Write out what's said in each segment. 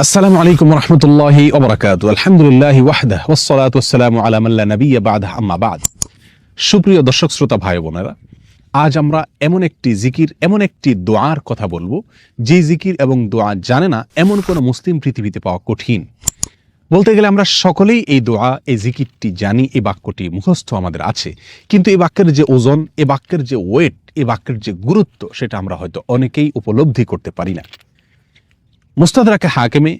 আসসালামু আলাইকুম ওয়া রাহমাতুল্লাহি ওয়া বারাকাতুহু। আলহামদুলিল্লাহি ওয়াহদাহু ওয়াস সালাতু ওয়াস সালামু আলা মান লা নাবিয়্যা বা'দাহু, আম্মা বা'দ। সুপ্রিয় দর্শক শ্রোতা ভাই বোনেরা, আজ আমরা এমন একটি জিকির, এমন একটি দোয়ার কথা বলবো যে জিকির এবং দোয়া জানে না এমন কোন মুসলিম পৃথিবীতে পাওয়া কঠিন। বলতে গেলে আমরা সকলেই এই দোয়া, এই জিকিরটি জানি, এই বাক্যটি মুখস্থ আমাদের আছে, কিন্তু এই বাক্যের যে ওজন, এই বাক্যের যে ওয়েট, এই বাক্যের যে গুরুত্ব, সেটা আমরা হয়তো অনেকেই উপলব্ধি করতে পারি না। মুস্তাদরাকে হাকিমে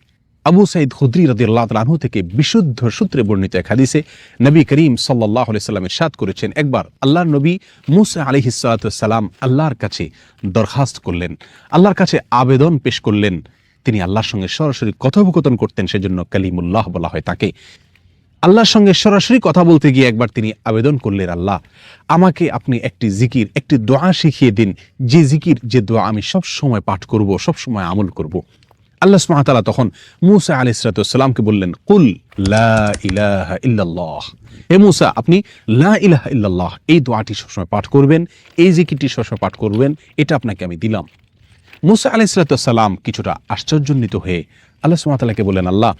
আবু সাঈদ খুদরি রাদিয়াল্লাহু তাআলা আনহু থেকে বিশুদ্ধ সূত্রে বর্ণিত এক হাদিসে নবী করিম সাল্লাল্লাহু আলাইহি সাল্লাম ইরশাদ করেছেন, একবার আল্লাহর নবী মুসা আলাইহিস সালাতু ওয়াস সালাম আল্লাহর কাছে দরখাস্ত করলেন, আল্লাহর কাছে আবেদন পেশ করলেন। তিনি আল্লাহর সঙ্গে সরাসরি কথোপকথন করতেন, সেজন্য কালিমুল্লাহ বলা হয় তাকে। আল্লাহর সঙ্গে সরাসরি কথা বলতে গিয়ে একবার তিনি আবেদন করলেন, আল্লাহ আমাকে আপনি একটি জিকির, একটি দোয়া শিখিয়ে দিন, যে জিকির, যে দোয়া আমি সব সময় পাঠ করব, সব সময় আমল করব। আল্লাহ সুবহানাহু ওয়া তাআলা তখন মূসা আলাইহিস সালাতু ওয়াস সালামকে বললেন, কুল লা ইলাহা ইল্লাল্লাহ, হে মূসা আপনি লা ইলাহা ইল্লাল্লাহ এই দোয়াটি সবসময় পাঠ করবেন, এই জিকিরটি সবসময় পাঠ করবেন, এটা আপনাকে আমি দিলাম। মূসা আলাইহিস সালাতু ওয়াস সালাম কিছুটা আশ্চর্যান্বিত হয়ে আল্লাহ সুবহানাহু ওয়া তাআলাকে বললেন, আল্লাহ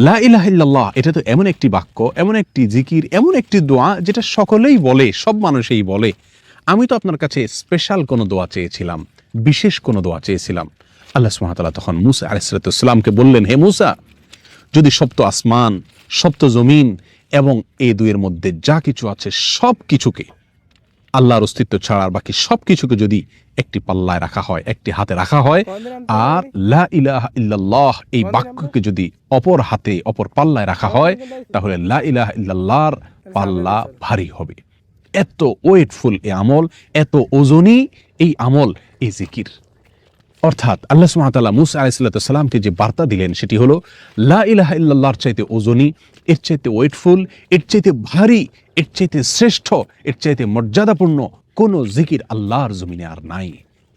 লা ইলাহা ইল্লাল্লাহ এটা তো এমন একটি বাক্য, এমন একটি জিকির, এমন একটি দোয়া যেটা সকলেই বলে, সব মানুষই বলে। আমি তো আপনার কাছে স্পেশাল কোনো দোয়া চেয়েছিলাম, বিশেষ কোনো দোয়া চেয়েছিলাম। আল্লাহ সুবহানাহু ওয়া তাআলা তখন মূসা আলাইহিস সালাতু ওয়াস সালামকে বললেন, হে মূসা, যদি সপ্ত আসমান, সপ্ত জমিন এবং এই দুইয়ের মধ্যে যা কিছু আছে সব কিছুকে, আল্লাহর অস্তিত্ব ছাড়া আর বাকি সব কিছুকে যদি একটি পাল্লায় রাখা হয়, একটি হাতে রাখা হয়, আর লা ইলাহা ইল্লাল্লাহ এই বাক্যকে যদি অপর হাতে, অপর পাল্লায় রাখা হয়, তাহলে লা ইলাহা ইল্লাল্লাহর পাল্লা ভারী হবে। এত ওয়েটফুল এই আমল, এত ওজনী এই আমল, এই জিকির। অর্থাৎ আল্লাহ সুবহানাহু ওয়া তাআলা মূসা আলাইহিস সালামকে যে বার্তা দিলেন সেটি হলো, লা ইলাহা ইল্লাল্লাহর চাইতে ওজনী, এর চাইতে ওয়েটফুল, এর চাইতে ভারী, এর চাইতে শ্রেষ্ঠ, এর চাইতে মর্যাদাপূর্ণ কোন জিকির আল্লাহর জমিনে আর নাই।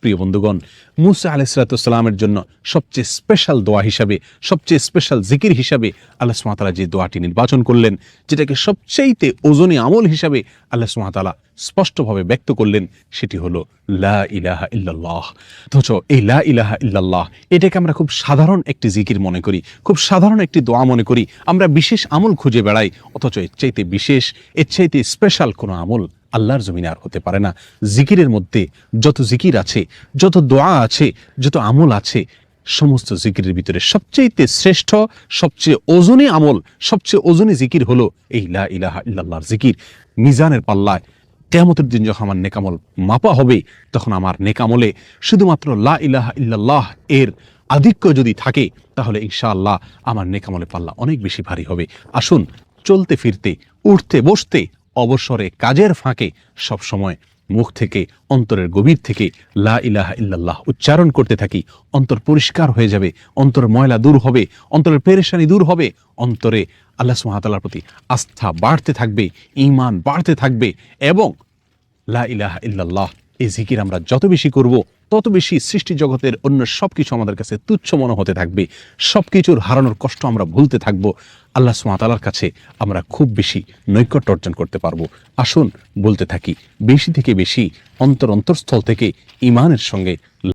প্রিয় বন্ধুগণ, মূসা আলাইহিস সালামের জন্য সবচেয়ে স্পেশাল দোয়া হিসাবে, সবচেয়ে স্পেশাল জিকির হিসাবে আল্লাহ সুবহানাহু ওয়া তাআলা যে দোয়াটি নির্বাচন করলেন, যেটাকে সবচেয়ে ওজনী আমল হিসাবে আল্লাহ সুবহানাহু ওয়া তাআলা স্পষ্টভাবে ব্যক্ত করলেন, সেটি হলো লা ইলাহা ইল্লাল্লাহ। অথচ এই লা ইলাহা ইল্লাল্লাহ এটাকে আমরা খুব সাধারণ একটি জিকির মনে করি, খুব সাধারণ একটি দোয়া মনে করি, আমরা বিশেষ আমল খুঁজে বেড়াই। অথচ এর চাইতে বিশেষ, এর চাইতে স্পেশাল কোনো আমল আল্লাহর জমিনে আর হতে পারে না। জিকিরের মধ্যে যত জিকির আছে, যত দোয়া আছে, যত আমল আছে, সমস্ত জিকিরের ভিতরে সবচেয়ে শ্রেষ্ঠ, সবচেয়ে ওজনী আমল, সবচেয়ে ওজনী জিকির হলো এই লা ইলাহা ইল্লাল্লাহর জিকির। মিজানের পাল্লায় কিয়ামতের দিন যখন আমার নেকামল মাপা হবে, তখন আমার নেকামলে শুধুমাত্র লা ইলাহা ইল্লাল্লাহ এর আধিক্য যদি থাকে, তাহলে ইনশাআল্লাহ আমার নেকামলে পাল্লা অনেক বেশি ভারী হবে। আসুন, চলতে ফিরতে, উঠতে বসতে, অবসরে, কাজের ফাঁকে সব সময় মুখ থেকে, অন্তরের গভীর থেকে লা ইলাহা ইল্লাল্লাহ উচ্চারণ করতে থাকি। অন্তর পরিষ্কার হয়ে যাবে, অন্তরের ময়লা দূর হবে, অন্তরের পেরেশানি দূর হবে, অন্তরে আল্লাহ সুবহানাহু ওয়া তাআলার প্রতি আস্থা বাড়তে থাকবে, ঈমান বাড়তে থাকবে। এবং লা ইলাহা ইল্লাল্লাহ এই জিকির আমরা যত বেশি করব, তত বেশি সৃষ্টি জগতের অন্য সবকিছু আমাদের কাছে তুচ্ছ মনে হতে থাকবে। সবকিছুর হারানোর কষ্ট আমরা ভুলতে থাকবো। আল্লাহ সুবহানাহু ওয়া তাআলার কাছে আমরা খুব বেশি নৈকট্য অর্জন করতে পারবো। আসুন বলতে থাকি, বেশি থেকে বেশি অন্তরস্থল থেকে ঈমানের সঙ্গে